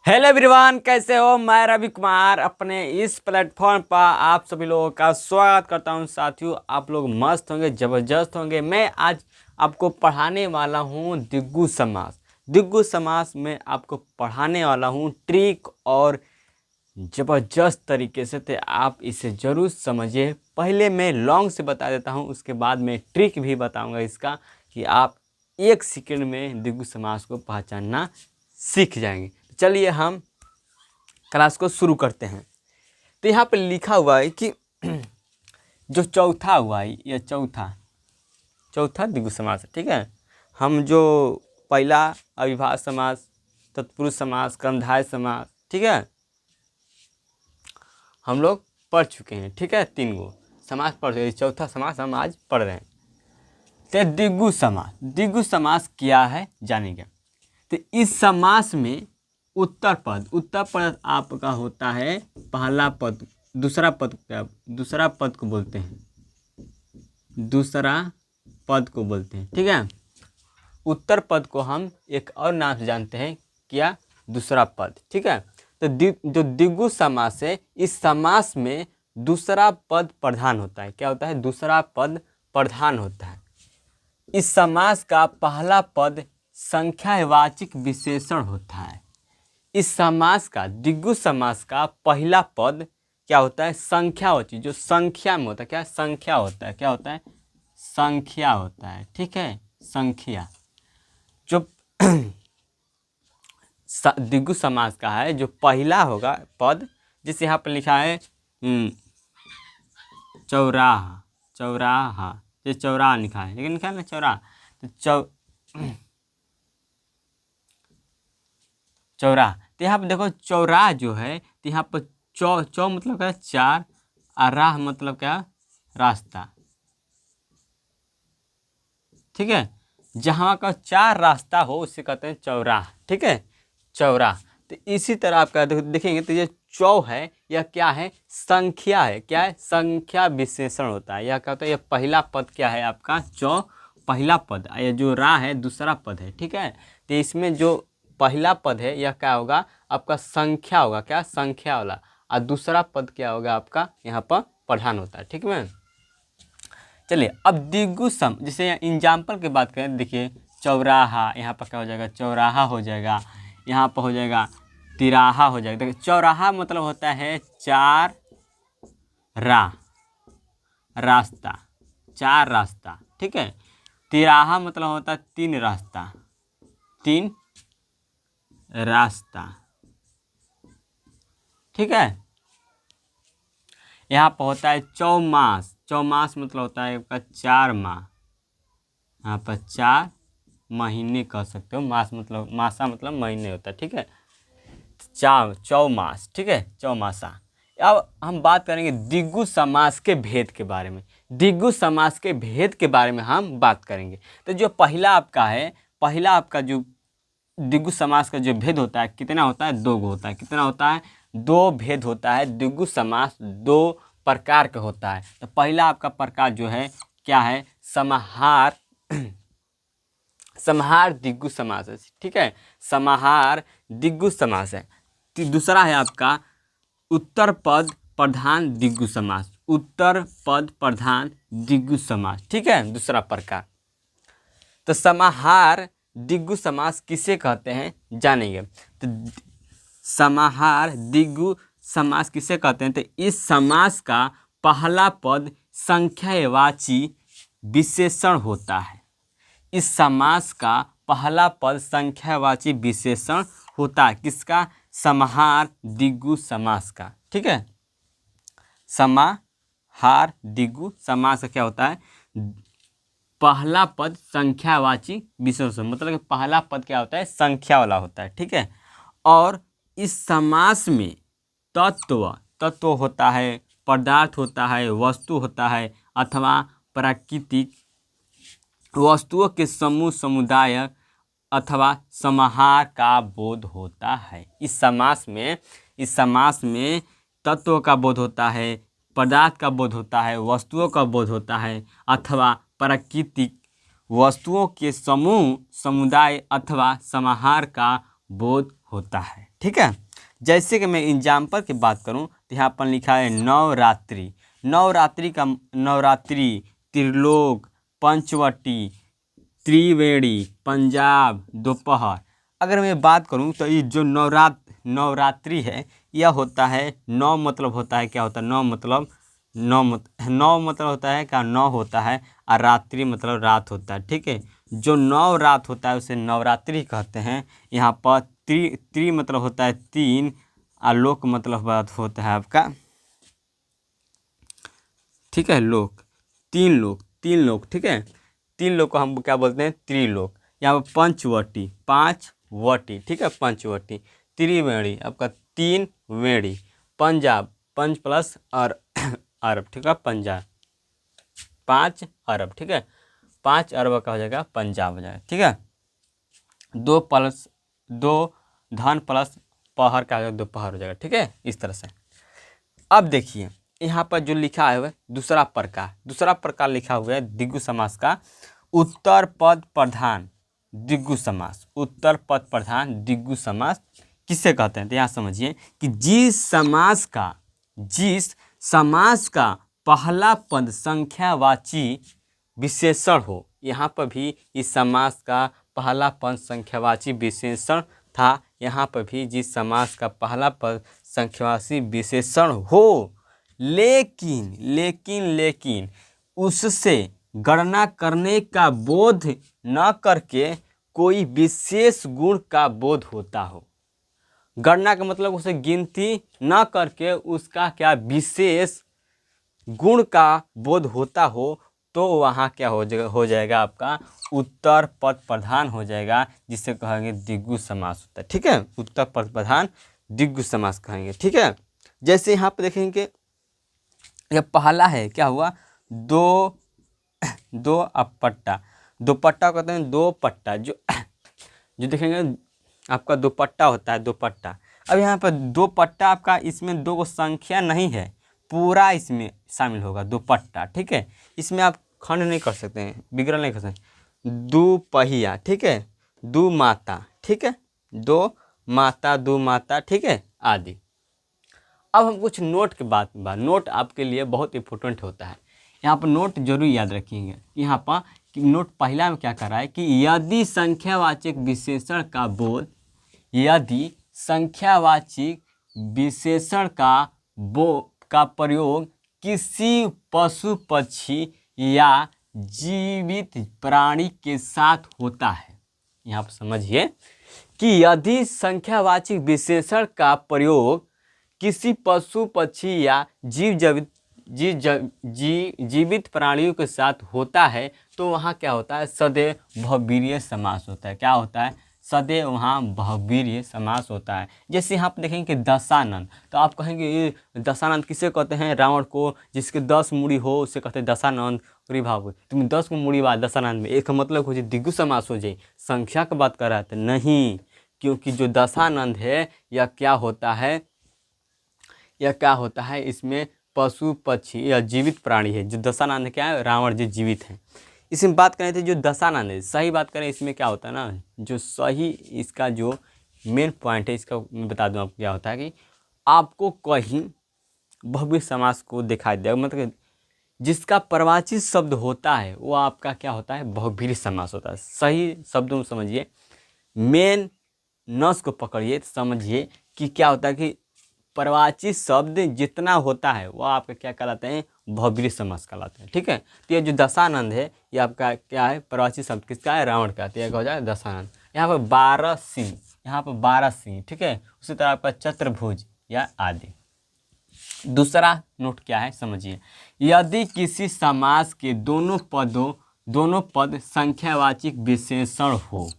Hello everyone, कैसे हो। मैं रवि कुमार अपने इस प्लेटफॉर्म पर आप सभी लोगों का स्वागत करता हूं। साथियों, आप लोग मस्त होंगे, ज़बरदस्त होंगे। मैं आज आपको पढ़ाने वाला हूं द्विगु समास। द्विगु समास में आपको पढ़ाने वाला हूं ट्रिक और ज़बरदस्त तरीके से, तो आप इसे ज़रूर समझिए। पहले मैं लॉन्ग से बता देता हूँ, उसके बाद मैं ट्रिक भी बताऊँगा इसका, कि आप 1 सेकंड में द्विगु समास को पहचानना सीख जाएंगे। चलिए हम क्लास को शुरू करते हैं। तो यहाँ पर लिखा हुआ है कि जो चौथा हुआ है, यह चौथा द्विगु समास है। ठीक है, हम जो पहला अविभाज्य समास, तत्पुरुष समास, कर्मधारय समास, ठीक है, हम लोग पढ़ चुके हैं। ठीक है, 3 गो समास पढ़ चुके हैं। चौथा समास हम आज पढ़ रहे हैं। तो द्विगु समास क्या है जानेंगे। तो इस समास में उत्तर पद आपका होता है पहला पद। दूसरा पद को बोलते हैं। ठीक है, उत्तर पद को हम एक और नाम से जानते हैं, क्या? दूसरा पद। ठीक है, तो जो द्विगु समास है, इस समास में दूसरा पद प्रधान होता है। क्या होता है? दूसरा पद प्रधान होता है। इस समास का पहला पद संख्यावाचक विशेषण होता है। इस समास का, द्विगु समास का पहला पद क्या होता है? संख्यावाची, जो संख्या में होता है। क्या? संख्या होता है। क्या होता है? संख्या होता है। ठीक है, संख्या जो द्विगु समास का है, जो पहला होगा पद, जिसे यहाँ पर लिखा है चौराहा, ये चौराहा लिखा है, लेकिन लिखा है ना चौराहा, तो चौराहा। तो यहाँ पर देखो, चौराहा जो है, तो यहाँ पर चौ मतलब क्या? 4, और राह मतलब क्या? रास्ता। ठीक है, जहाँ का 4 रास्ता हो उसे कहते हैं चौराहा। ठीक है, चौराहा। तो इसी तरह आपका देखेंगे तो ये चौ है, यह क्या है? संख्या है। क्या है? संख्या विशेषण होता है। यह क्या होता है? यह पहला पद क्या है आपका? चौ पहला पद। ये जो रा है दूसरा पद है। ठीक है, तो इसमें जो पहला पद है यह क्या होगा? आपका संख्या होगा। क्या? संख्या वाला। और दूसरा पद क्या होगा आपका? यहाँ पर प्रधान होता है। ठीक है, चलिए अब द्विगु सम, जैसे एग्जाम्पल की बात करें, देखिए चौराहा, यहाँ पर क्या हो जाएगा? चौराहा हो जाएगा। यहाँ पर हो जाएगा तिराहा हो जाएगा। देखिए चौराहा मतलब होता है 4 रास्ता, 4 रास्ता। ठीक है, तिराहा मतलब होता है 3 रास्ता। ठीक है, यहाँ पर होता है चौमास मतलब होता है आपका 4 माह। यहाँ पर 4 महीने कह सकते हो। मासा मतलब महीने होता है। ठीक है, चौमास। ठीक है, चौमासा। अब हम बात करेंगे द्विगु समास के भेद के बारे में। द्विगु समास के भेद के बारे में हम बात करेंगे। तो जो पहला आपका जो द्विगु समास का जो भेद होता है, कितना होता है? 2 गो होता है। कितना होता है? 2 भेद होता है। द्विगु समास 2 प्रकार का होता है। तो पहला आपका प्रकार जो है क्या है? समाहार द्विगु समास है। ठीक है, समाहार द्विगु समास है। दूसरा है आपका उत्तर पद प्रधान द्विगु समास। ठीक है, दूसरा प्रकार। तो समाहार द्विगु समास किसे कहते हैं जानेंगे। तो समाहार द्विगु समास किसे कहते हैं? तो इस समास का पहला पद संख्यावाची विशेषण होता है। इस समास का पहला पद संख्यावाची विशेषण होता है। किसका? समाहार द्विगु समास का। ठीक है, समाहार द्विगु समास का क्या होता है? पहला पद संख्यावाची विशेषण, मतलब कि पहला पद क्या होता है? संख्या वाला होता है। ठीक है, और इस समास में तत्व होता है, पदार्थ होता है, वस्तु होता है, अथवा प्राकृतिक वस्तुओं के समूह, समुदाय अथवा समाहार का बोध होता है। इस समास में तत्व का बोध होता है, पदार्थ का बोध होता है, वस्तुओं का बोध होता है, अथवा प्राकृतिक वस्तुओं के समूह, समुदाय अथवा समाहार का बोध होता है। ठीक है। जैसे कि मैं एग्जाम्पल की बात करूं तो यहाँ पर लिखा है नवरात्रि। नवरात्रि का नवरात्रि, त्रिलोक, पंचवटी, त्रिवेणी, पंजाब, दोपहर। अगर मैं बात करूं तो ये जो नवरात्रि है यह होता है, नौ मतलब होता है, क्या होता है, नौ मतलब होता है क्या, नौ होता है, और रात्रि मतलब रात होता है। ठीक है, जो नौ रात होता है उसे नवरात्रि कहते हैं। यहाँ पर त्रि मतलब होता है तीन, और लोक मतलब बात होता है आपका, ठीक है, लोक, तीन लोक, ठीक है, तीन लोक को हम क्या बोलते हैं, त्रिलोक। यहाँ पर पंचवटी, पाँच वटी, ठीक है, पंचवटी। त्रिवेणी आपका तीन वेणी। पंजाब, पंच प्लस और अरब, ठीक है, पंजाब, 5 अरब, ठीक है, 5 अरब का हो जाएगा पंजाब हो जाएगा। ठीक है, 2 धन प्लस पहर का हो जाएगा, दोपहर हो जाएगा। ठीक है, इस तरह से। अब देखिए यहाँ पर जो लिखा है दूसरा प्रकार लिखा हुआ है द्विगु समास का, उत्तर पद प्रधान द्विगु समास। उत्तर पद प्रधान द्विगु समास किसे कहते हैं, तो यहाँ समझिए कि जिस समास का पहला पद संख्यावाची विशेषण हो। यहाँ पर भी इस समास का पहला पद संख्यावाची विशेषण था। यहाँ पर भी जिस समास का पहला पद संख्यावाची विशेषण हो, लेकिन उससे गणना करने का बोध न करके कोई विशेष गुण का बोध होता हो। गणना का मतलब उसे गिनती न करके उसका क्या विशेष गुण का बोध होता हो, तो वहाँ क्या हो जाएगा आपका उत्तर पद प्रधान हो जाएगा, जिसे कहेंगे द्विगु समास होता है। ठीक है, उत्तर पद प्रधान द्विगु समास कहेंगे। ठीक है, जैसे यहाँ पे देखेंगे यह पहला है, क्या हुआ, दो अपट्टा, दोपट्टा कहते हैं, दो पट्टा, जो देखेंगे आपका दोपट्टा होता है, दोपट्टा। अब यहाँ पर दो पट्टा आपका, इसमें दो को संख्या नहीं है, पूरा इसमें शामिल होगा दोपट्टा। ठीक है, इसमें आप खंड नहीं कर सकते हैं, विग्रह नहीं कर सकते। दो पहिया, ठीक है, दो माता, ठीक है, दो माता, ठीक है, आदि। अब हम कुछ नोट के बाद नोट आपके लिए बहुत इंपॉर्टेंट होता है। यहाँ पर नोट जरूर याद रखिएगा। यहाँ पर नोट पहला में क्या कर रहा है कि यदि संख्यावाचक विशेषण का बोध, यदि संख्यावाचक विशेषण का प्रयोग किसी पशु पक्षी या जीवित प्राणी के साथ होता है। यहाँ पर समझिए कि यदि संख्यावाचक विशेषण का प्रयोग किसी पशु पक्षी या जीवित प्राणियों के साथ होता है, तो वहाँ क्या होता है, सदैव बहुवीर्य समास होता है। क्या होता है, सदैव वहाँ बहुवीर्य समास होता है। जैसे यहाँ पर देखेंगे कि दशानन, तो आप कहेंगे ये दशानंद किसे कहते हैं, रावण को, जिसके 10 मूड़ी हो उसे कहते हैं दशानंद। अरे भाव तुम 10 को मूड़ी बात दशानंद में, एक मतलब हो जाए द्विगु समास हो जाए, संख्या की बात कर रहा था नहीं, क्योंकि जो दशानंद है यह क्या होता है, इसमें पशु पक्षी या जीवित प्राणी है। जो दशानंद क्या है, रावण जो जीवित है। इसमें बात करें तो जो दशानंद है, सही बात करें, इसमें क्या होता है ना, जो सही इसका जो मेन पॉइंट है, इसका मैं बता दूं आपको क्या होता है कि आपको कहीं बहुव्रीहि समास को दिखाई देगा, मतलब जिसका प्रवाची शब्द होता है वो आपका क्या होता है, बहुव्रीहि समास होता है। सही शब्दों में समझिए, मेन नस को पकड़िए, समझिए कि क्या होता है कि प्रवाची शब्द जितना होता है वो आपका क्या कहलाते हैं, बहुव्रीहि समास कहलाते हैं। ठीक है, तो ये जो दशानंद है ये आपका क्या है, प्रवाची शब्द किसका है, रावण का, तो यह हो जाए दशानंद। यहाँ पर 12 सिंह, यहाँ पर 12 सिंह, ठीक है, उसी तरह आपका चतुर्भुज या आदि। दूसरा नोट क्या है समझिए, यदि किसी समास के दोनों पद संख्यावाचक विशेषण हो,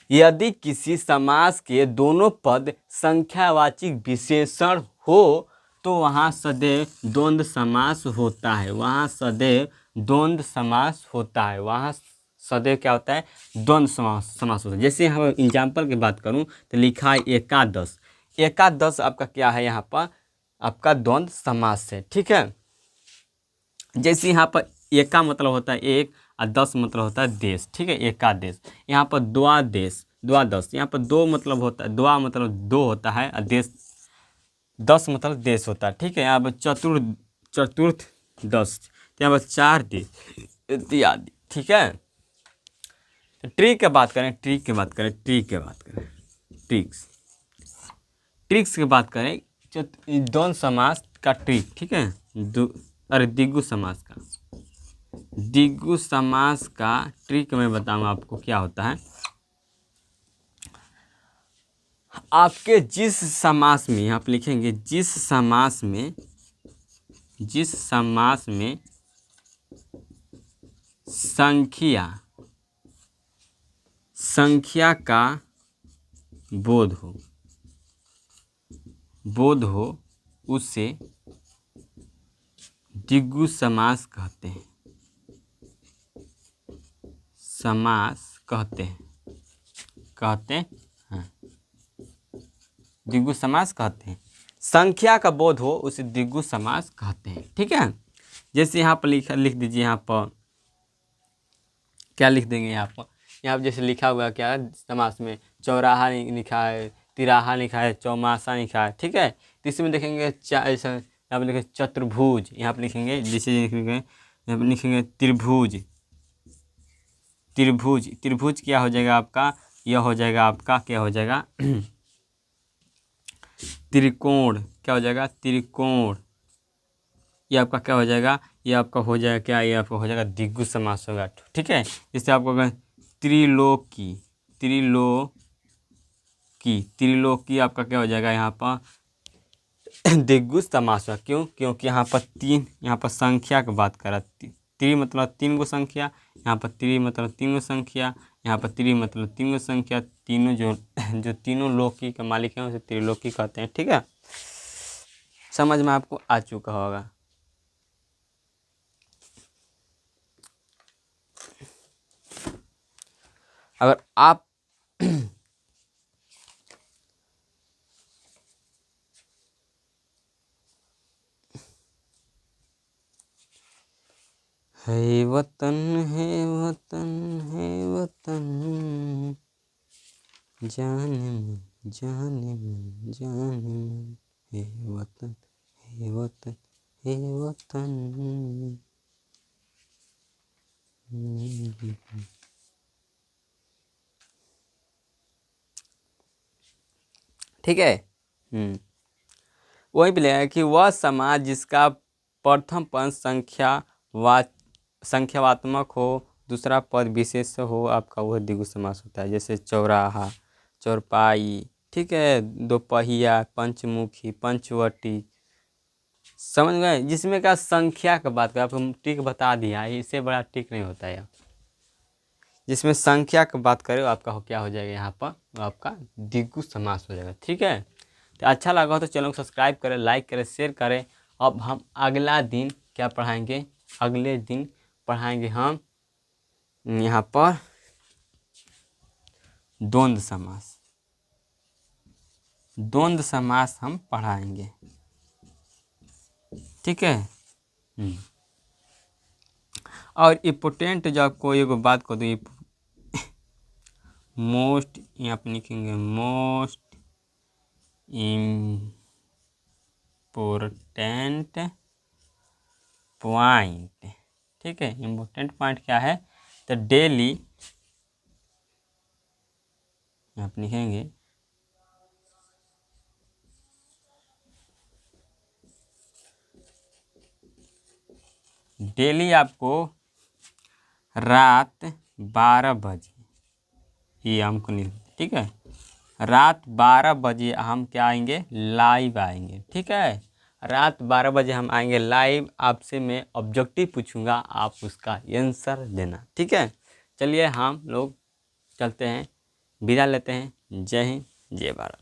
यदि किसी समास के दोनों पद संख्यावाचक विशेषण हो, तो वहाँ सदैव द्वंद्व समास होता है। वहाँ सदैव द्वंद्व समास होता है। वहाँ सदैव क्या होता है, द्वंद्व समास होता है। जैसे हम एग्जाम्पल की बात करूँ तो लिखा है एकादश, एकादश आपका क्या है, यहाँ पर आपका द्वंद्व समास है। ठीक है, जैसे यहाँ पर एका मतलब होता है एक और दस मतलब होता है देश। ठीक है, एकादेश। यहाँ पर द्वादेश, द्वा 10, यहाँ पर दो मतलब होता है, द्वा मतलब दो होता है और देश 10 मतलब देश होता है। ठीक है, यहाँ पर चतुर्थ 10, तो यहाँ पर 4 देश इत्यादि। ठीक है, तो ट्रिक की बात करें, ट्रिक्स की बात करें द्वंद्व समास का ट्रिक। ठीक है, द्विगु समास का ट्रिक मैं बताऊंगा आपको क्या होता है। आपके जिस समास में आप लिखेंगे, जिस समास में संख्या का बोध हो उसे द्विगु समास कहते हैं। द्विगु समास कहते हैं। संख्या का बोध हो उसे द्विगु समास कहते हैं। ठीक है, जैसे यहाँ पर लिख दीजिए, यहाँ पर क्या लिख देंगे, यहाँ पर जैसे लिखा हुआ क्या है समास में, चौराहा लिखा है, तिराहा लिखा है, चौमासा लिखा है। ठीक है, तो इसमें देखेंगे यहाँ पर लिखेंगे चतुर्भुज, यहाँ पर लिखेंगे जैसे यहाँ पर लिखेंगे त्रिभुज क्या हो जाएगा आपका, यह हो जाएगा आपका, क्या हो जाएगा त्रिकोण, क्या हो जाएगा त्रिकोण। ये आपका क्या हो जाएगा, ये आपका हो जाएगा क्या, ये आपका हो जाएगा द्विगु समास होगा। ठीक है, जैसे आपको अगर त्रिलोकी आपका क्या हो जाएगा यहाँ पर द्विगु समास होगा। क्यों, क्योंकि यहाँ पर यहाँ पर संख्या की बात कर रहा है। त्रि मतलब 3 गो संख्या, यहाँ पर त्रि मतलब 3 गो संख्या, यहाँ पर त्रि मतलब 3 गो संख्या, तीनों जो तीनों लोकी के मालिक हैं उसे त्रिलोकी कहते हैं। ठीक है, समझ में आपको आ चुका होगा। अगर आप है वतन जान मन है वतन है वतन। ठीक है, वही पे लेगा कि वह समाज जिसका प्रथम पद संख्यावात्मक हो, दूसरा पद विशेष हो, आपका वह द्विगु समास होता है। जैसे चौराहा, चौरपाई, ठीक है, दोपहिया, पंचमुखी, पंचवटी, समझ गए। जिसमें का संख्या का बात करें, आपको ट्रिक बता दिया, इससे बड़ा ट्रिक नहीं होता है। जिसमें संख्या की बात करें आपका क्या हो जाएगा, यहाँ पर आपका द्विगु समास हो जाएगा। ठीक है, तो अच्छा लगा हो तो चैनल को सब्सक्राइब करें, लाइक करें, शेयर करें। अब हम अगला दिन क्या पढ़ाएंगे, अगले दिन पढ़ाएंगे हम यहाँ पर द्वंद्व समास हम पढ़ाएंगे। ठीक है, और इम्पोर्टेंट जो आपको एक बात को दूँ, मोस्ट, यहाँ पर लिखेंगे मोस्ट इम्पोर्टेंट पॉइंट। ठीक है, इम्पोर्टेंट पॉइंट क्या है, तो डेली यहाँ पर लिखेंगे डेली आपको रात 12 बजे ये हमको नहीं। ठीक है, रात 12 बजे हम क्या आएंगे, लाइव आएंगे। ठीक है, रात 12 बजे हम आएंगे लाइव। आपसे मैं ऑब्जेक्टिव पूछूंगा, आप उसका आंसर देना। ठीक है, चलिए हम लोग चलते हैं, विदा लेते हैं। जय हिंद, जय भारत।